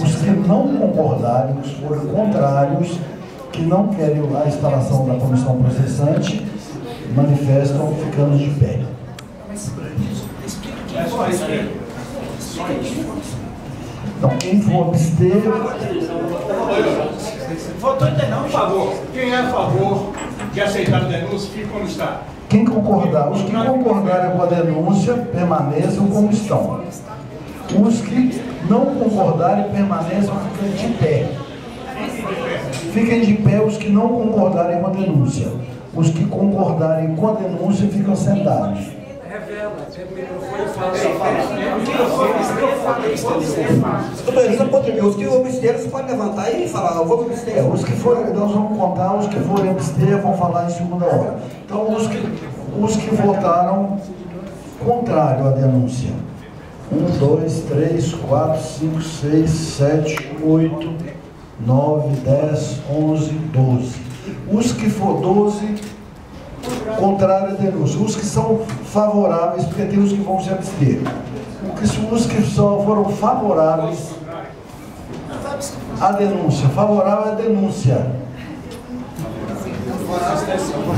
Os que não concordarem, os que forem contrários, que não querem a instalação da comissão processante, manifestam ficando de pé. É só isso aí. Então, quem for abster... Votou não, por favor. Quem é a favor de aceitar a denúncia, fica onde está. Quem concordar, os que concordarem com a denúncia, permaneçam como estão. Os que não concordarem, permaneçam ficando de pé. Fiquem de pé os que não concordarem com a denúncia. Os que concordarem com a denúncia ficam sentados. Revela, tem microfone, os que obsteram, você pode levantar e falar, eu vou abster. Os que forem, nós vamos contar, os que forem abster vão falar em segunda hora. Então, os que votaram contrário à denúncia. 1, 2, 3, 4, 5, 6, 7, 8, 9, 10, 11, 12. Os que for 12, contrário à denúncia. Os que são favoráveis, porque tem os que vão se abster. Os que só foram favoráveis à denúncia. Favorável à denúncia.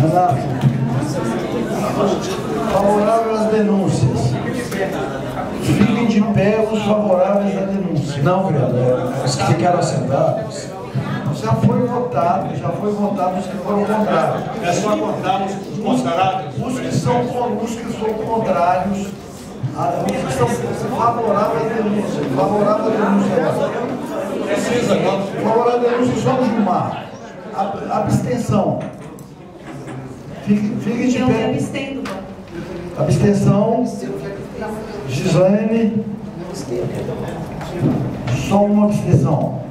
Renato. Favorável às denúncias. Fiquem de pé os favoráveis à denúncia. Não, vereador. Os que ficaram sentados. Já foi votado os que foram contrários. É só contar os considerados. Os que são contrários, os que são favoráveis à denúncia. Favorável à denúncia. Precisa, não. Favorável à denúncia só o Gilmar. Abstenção. Fiquem de pé. Abstenção. Gislaine. Só uma abstenção.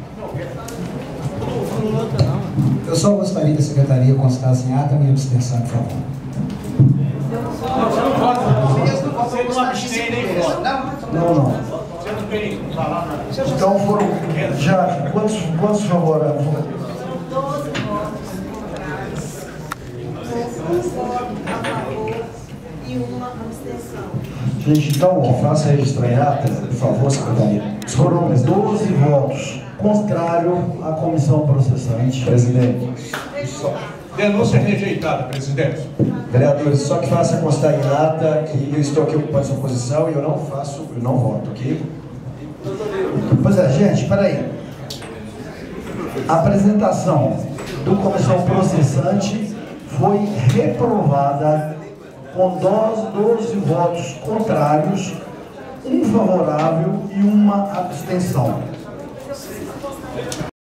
Eu só gostaria que a secretaria constasse em ata a minha abstenção, por favor. Você não abstém nem voto. Não. Você não tem palavra. Então foram já quantos favoráveis? 12 votos contrários, um voto a favor e uma abstenção. Gente, então, Faça registrar em ata, por favor, secretaria. foram 12 votos contrários à comissão processante. Presidente. Denúncia rejeitada, presidente. Vereadores, só que faça constar em ata que eu estou aqui ocupando sua posição e eu não voto, ok? Pois é, gente, peraí. A apresentação do comissão processante foi reprovada com 12 votos contrários, um favorável e uma abstenção.